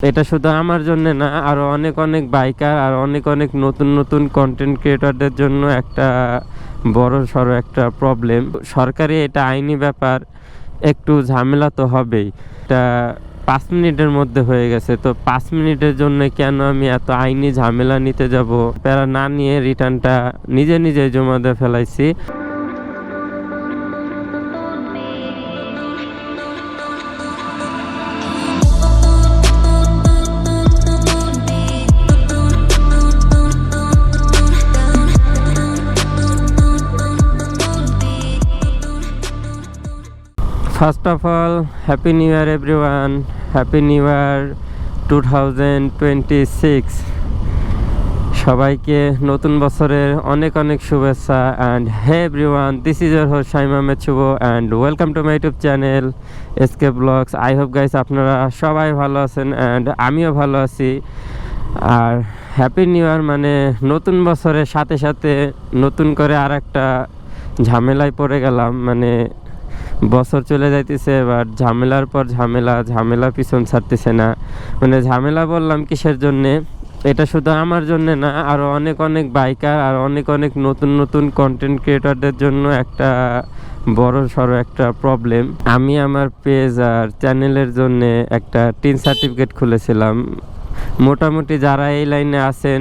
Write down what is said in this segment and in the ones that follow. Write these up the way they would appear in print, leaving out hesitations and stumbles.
এটা শুধু আমার জন্য না, আরো অনেক অনেক বাইকার আর অনেক অনেক নতুন নতুন কন্টেন্ট ক্রিয়েটরদের জন্য একটা বড় সড়ো একটা প্রবলেম। সরকারি এটা আইনি ব্যাপার, একটু ঝামেলা তো হবেই। এটা 5 মিনিটের মধ্যে হয়ে গেছে, তো 5 মিনিটের জন্য কেন আমি এত আইনি ঝামেলা নিতে যাব? প্যারা না নিয়ে রিটার্নটা নিজে নিজে জমা দিয়ে ফেলাইছি। First of all, happy new year everyone. Happy new year 2026। সবাইকে নতুন বছরের অনেক অনেক শুভেচ্ছা। And hey everyone, this is your host Shaim Ahmed Shuvo and welcome to my YouTube channel SK vlogs. I hope guys আপনারা সবাই ভালো আছেন অ্যান্ড আমিও ভালো আছি। আর হ্যাপি নিউ ইয়ার মানে নতুন বছরের সাথে সাথে নতুন করে আর একটা ঝামেলায় পড়ে গেলাম। মানে বছর চলে যাইতেছে, এবার ঝামেলার পর ঝামেলা, ঝামেলা পিছন ছাড়তেছে না। মানে ঝামেলা বললাম কিসের জন্যে? এটা শুধু আমার জন্য না, আরও অনেক অনেক বাইকার আর অনেক অনেক নতুন নতুন কন্টেন্ট ক্রিয়েটরদের জন্য একটা বড় সড়ো একটা প্রবলেম। আমি আমার পেজ আর চ্যানেলের জন্য একটা টিন সার্টিফিকেট খুলেছিলাম। মোটামুটি যারা এই লাইনে আছেন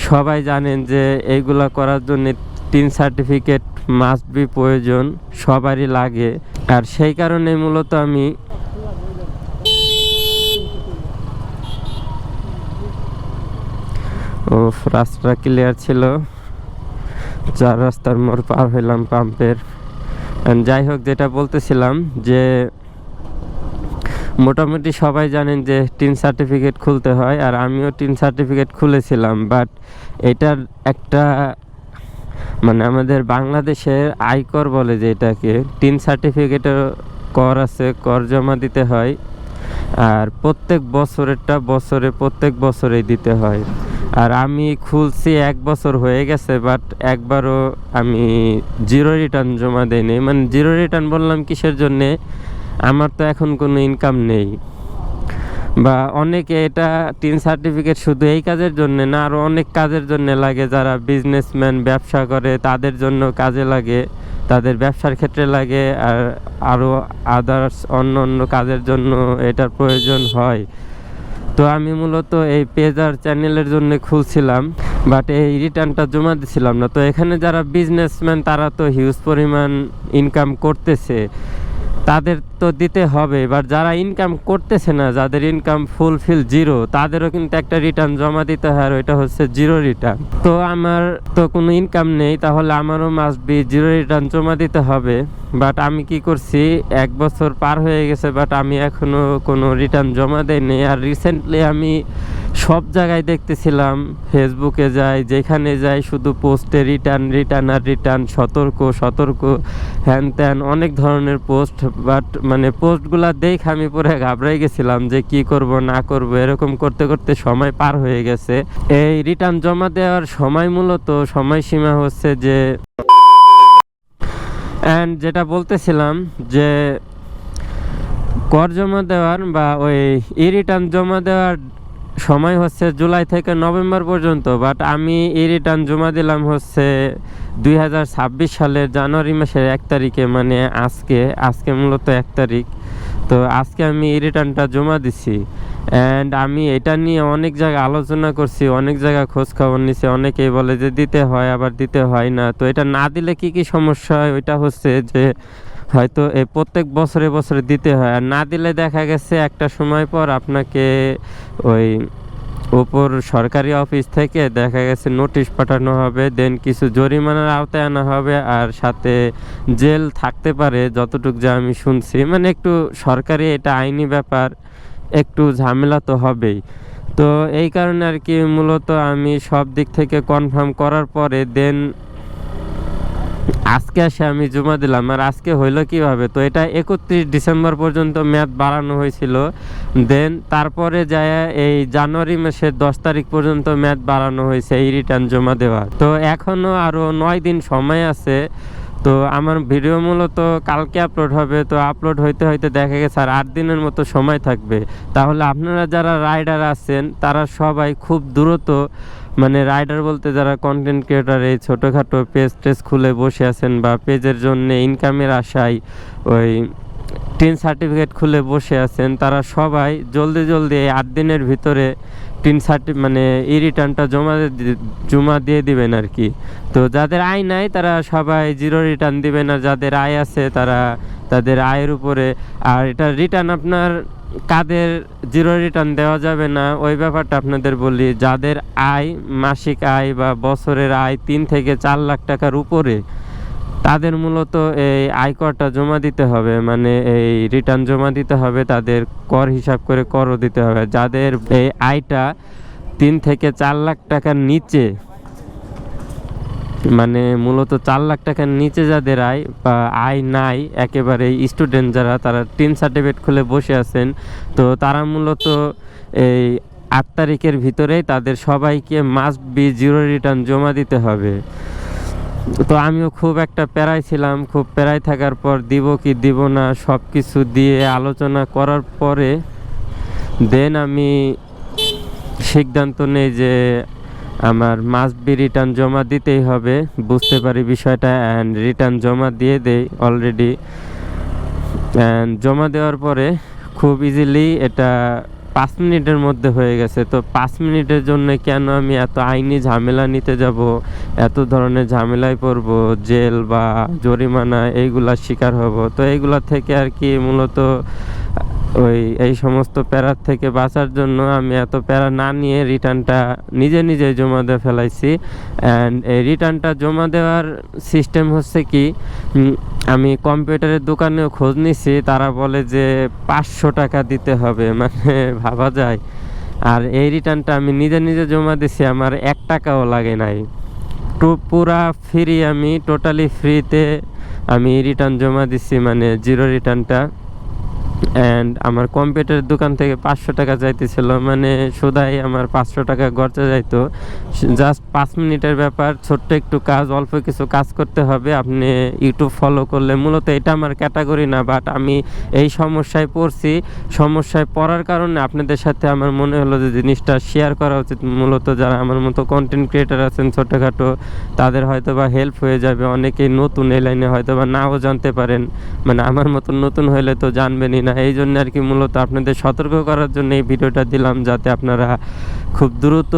সবাই জানেন যে এইগুলা করার জন্য টিন সার্টিফিকেট মাস্ট বি প্রয়োজন, সবারই লাগে। আর সেই কারণে মূলত আমি রাস্তা ক্লিয়ার ছিল, 4 রাস্তার মোড় পার হইলাম পাম্পের। যাই হোক, যেটা বলতেছিলাম যে মোটামুটি সবাই জানেন যে টিন সার্টিফিকেট খুলতে হয়, আর আমিও টিন সার্টিফিকেট খুলেছিলাম। বাট এটার একটা মানে আমাদের বাংলাদেশের আয়কর বলে যে এটাকে, টিন সার্টিফিকেটের কর আছে, কর জমা দিতে হয়। আর প্রত্যেক বছরেরটা প্রত্যেক বছরেই দিতে হয়। আর আমি খুলছি 1 বছর হয়ে গেছে, বাট একবারও আমি জিরো রিটার্ন জমা দেয়নি। মানে জিরো রিটার্ন বললাম কিসের জন্যে? আমার তো এখন কোনো ইনকাম নেই। বা অনেকে এটা টিন সার্টিফিকেট শুধু এই কাজের জন্য না, আরও অনেক কাজের জন্য লাগে। যারা বিজনেসম্যান, ব্যবসা করে, তাদের জন্য কাজে লাগে, তাদের ব্যবসার ক্ষেত্রে লাগে, আর আরও আদার্স অন্য অন্য কাজের জন্য এটার প্রয়োজন হয়। তো আমি মূলত এই পেজ আর চ্যানেলের জন্য খুলছিলাম, বাট এই রিটার্নটা জমা দিছিলাম না। তো এখানে যারা বিজনেসম্যান তারা তো হিউজ পরিমাণ ইনকাম করতেছে, তাদের তো দিতে হবে। এবার যারা ইনকাম করতেছে না, যাদের ইনকাম ফুলফিল জিরো, তাদেরও কিন্তু একটা রিটার্ন জমা দিতে হয়, আর ওইটা হচ্ছে জিরো রিটার্ন। তো আমার তো কোনো ইনকাম নেই, তাহলে আমারও মাস্ট বি জিরো রিটার্ন জমা দিতে হবে। বাট আমি কি করছি, 1 বছর পার হয়ে গেছে, বাট আমি এখনও কোনো রিটার্ন জমা দেইনি। আর রিসেন্টলি আমি সব জায়গায় দেখতেছিলাম, ফেসবুকে যাই, যেখানে যাই শুধু পোস্টে রিটার্ন রিটার্ন আর রিটার্ন, সতর্ক সতর্ক, হ্যান ত্যান অনেক ধরনের পোস্ট। বাট মানে পোস্টগুলা দেখে আমি পুরো ঘাবড়াই গেছিলাম যে কি করব না করব। এরকম করতে করতে সময় পার হয়ে গেছে। এই রিটার্ন জমা দেওয়ার সময় মূলত সময়সীমা হচ্ছে যে, অ্যান্ড যেটা বলতেছিলাম যে কর জমা দেওয়ার বা ওই রিটার্ন জমা দেওয়ার সময় হচ্ছে জুলাই থেকে নভেম্বর পর্যন্ত। বাট আমি রিটার্ন জমা দিলাম হচ্ছে 2026 সালের জানুয়ারি মাসের 1 তারিখে, মানে আজকে মূলত 1 তারিখ। তো আজকে আমি রিটার্নটা জমা দিছি। অ্যান্ড আমি এটা নিয়ে অনেক জায়গায় আলোচনা করছি, অনেক জায়গায় খোঁজ খবর নিছি। অনেকেই বলে যে দিতে হয়, আবার দিতে হয় না। তো এটা না দিলে কি কি সমস্যা হয়? ওইটা হচ্ছে যে হয়তো এই প্রত্যেক বছরে বছরে দিতে হয়, আর না দিলে দেখা গেছে একটা সময় পর আপনাকে ওই উপর সরকারি অফিস থেকে দেখা গেছে নোটিশ পাঠানো হবে, দেন কিছু জরিমানার আওতায় আনা হবে, আর সাথে জেল থাকতে পারে, যতটুকু যা আমি শুনছি। মানে একটু সরকারি এটা আইনি ব্যাপার, একটু ঝামেলা তো হবেই। তো এই কারণে আর কি মূলত আমি সব দিক থেকে কনফার্ম করার পরে দেন আজকে এসে আমি জমা দিলাম। আর আজকে হইলো কিভাবে? তো এটা 31 ডিসেম্বর পর্যন্ত মেয়াদ বাড়ানো হয়েছিল, দেন তারপরে যায় এই জানুয়ারি মাসের 10 তারিখ পর্যন্ত মেয়াদ বাড়ানো হয়েছে এই রিটার্ন জমা দেওয়ার। তো এখনও আরও 9 দিন সময় আছে। তো আমার ভিডিও মূলত কালকে আপলোড হবে, তো আপলোড হইতে হইতে দেখা গেছে আর 8 দিনের মতো সময় থাকবে। তাহলে আপনারা যারা রাইডার আছেন তারা সবাই খুব দ্রুত, মানে রাইডার বলতে যারা কন্টেন্ট ক্রিয়েটার এই ছোটোখাটো পেজ টেজ খুলে বসে আছেন বা পেজের জন্য ইনকামের আশায় ওই টিন সার্টিফিকেট খুলে বসে আছেন, তারা সবাই জলদি জলদি এই 8 দিনের ভিতরে মানে রিটার্নটা জমা দিয়ে দিবেন আর কি। তো যাদের আয় নাই তারা সবাই 0 রিটার্ন দিবেন, আর যাদের আয় আছে তারা তাদের আয়ের উপরে। আর এটা রিটার্ন আপনার কাদের 0 রিটার্ন দেওয়া যাবে না ওই ব্যাপারটা আপনাদের বলি। যাদের আয় মাসিক আয় বা বছরের আয় 3 থেকে 4 লাখ টাকার উপরে, তাদের মূলত এই আয়করটা জমা দিতে হবে, মানে এই রিটার্ন জমা দিতে হবে, তাদের কর হিসাব করে করও দিতে হবে। যাদের এই আয়টা 3 থেকে 4 লাখ টাকার নিচে, মানে মূলত 4 লাখ টাকার নিচে যাদের আয় বা আয় নাই একেবারে, স্টুডেন্ট যারা, তারা টিন সার্টিফিকেট খুলে বসে আছেন, তো তারা মূলত এই 8 তারিখের ভিতরেই তাদের সবাইকে মাস্ট বি 0 রিটার্ন জমা দিতে হবে। তো আমিও খুব একটা প্যারায় ছিলাম, খুব প্যারায় থাকার পর দিব কি দিব না সব কিছু দিয়ে আলোচনা করার পরে দেন আমি সিদ্ধান্ত নেই যে আমার মাস্ট বি রিটার্ন জমা দিতেই হবে। বুঝতে পারি বিষয়টা অ্যান্ড রিটার্ন জমা দিয়ে দেই অলরেডি। অ্যান্ড জমা দেওয়ার পরে খুব ইজিলি এটা 5 মিনিটের মধ্যে হয়ে গেছে। তো 5 মিনিটের জন্য কেন আমি এত আইনি ঝামেলা নিতে যাব, এত ধরনের ঝামেলায় পড়ব, জেল বা জরিমানা এইগুলার শিকার হব। তো এইগুলা থেকে আর কি মূলত এই সমস্ত প্যারার থেকে বাঁচার জন্য আমি এত প্যারা না নিয়ে রিটার্নটা নিজে জমা দিয়ে ফেলাইছি। অ্যান্ড এই রিটার্নটা জমা দেওয়ার সিস্টেম হচ্ছে কি, আমি কম্পিউটারের দোকানেও খোঁজ নিছি, তারা বলে যে 500 টাকা দিতে হবে, মানে ভাবা যায়। আর এই রিটার্নটা আমি নিজে জমা দিছি, আমার 1 টাকাও লাগে নাই। পুরা ফ্রি, আমি টোটালি ফ্রিতে আমি রিটার্ন জমা দিছি, মানে 0 রিটার্নটা। অ্যান্ড আমার কম্পিউটারের দোকান থেকে 500 টাকা চাইতেছিল, মানে শুধাই আমার 500 টাকা খরচা যাইতো। জাস্ট 5 মিনিটের ব্যাপার, ছোট্ট একটু কাজ, অল্প কিছু কাজ করতে হবে। আপনি ইউটিউব ফলো করলে, মূলত এটা আমার ক্যাটাগরি না, বাট আমি এই সমস্যায় পড়ছি। সমস্যায় পড়ার কারণে আপনাদের সাথে আমার মনে হলো যে জিনিসটা শেয়ার করা উচিত। মূলত যারা আমার মতো কন্টেন্ট ক্রিয়েটার আছেন ছোটোখাটো, তাদের হয়তো বা হেল্প হয়ে যাবে। অনেকেই নতুন এই লাইনে হয়তো বা নাও জানতে পারেন, মানে আমার মতন নতুন হইলে তো জানবেনই না। এই জন্য আর কি মূলত আপনাদের সতর্ক করার জন্য এই ভিডিওটা দিলাম, যাতে আপনারা খুব দ্রুত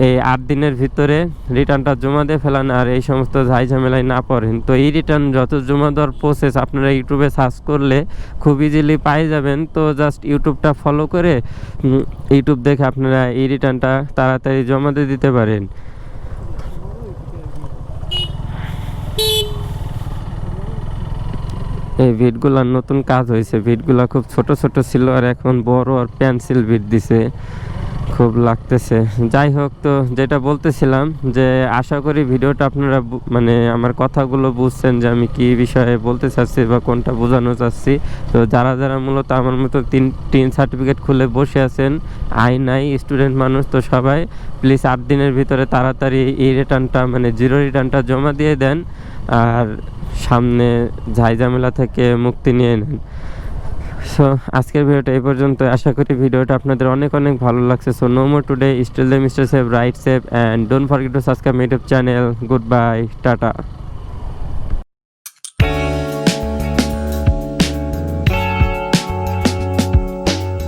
এই 8 দিনের ভিতরে রিটার্নটা জমা দিয়ে ফেলান আর এই সমস্ত ঝামেলায় না পড়েন। তো এই রিটার্ন যত জমা দেওয়ার প্রসেস আপনারা ইউটিউবে সার্চ করলে খুব ইজিলি পাই যাবেন। তো জাস্ট ইউটিউবটা ফলো করে ইউটিউব দেখে আপনারা এই রিটার্নটা তাড়াতাড়ি জমা দিয়ে দিতে পারেন। এই ভিটগুলার নতুন কাজ হয়েছে, ভিটগুলা খুব ছোট ছিল আর এখন বড় আর পেন্সিল ভিট দিছে, খুব লাগতেছে। যাই হোক, তো যেটা বলতেছিলাম যে আশা করি ভিডিওটা আপনারা মানে আমার কথাগুলো বুঝছেন যে আমি কি বিষয়ে বলতে চাচ্ছি বা কোনটা বোঝানো চাচ্ছি। তো যারা মূলত আমার মতো টিন সার্টিফিকেট খুলে বসে আছেন, আয় নাই, স্টুডেন্ট মানুষ, তো সবাই প্লিজ 8 দিনের ভিতরে তাড়াতাড়ি এই রিটার্নটা, মানে 0 রিটার্নটা জমা দিয়ে দেন আর সামনে ঝামেলা থেকে মুক্তি নিয়ে নেন। সো আজকের ভিডিওটা এই পর্যন্ত। আশা করি ভিডিওটা আপনাদের অনেক ভালো লাগছে। So no more today, still the mister save, right save, and don't forget to subscribe my YouTube channel. Good bye, tata.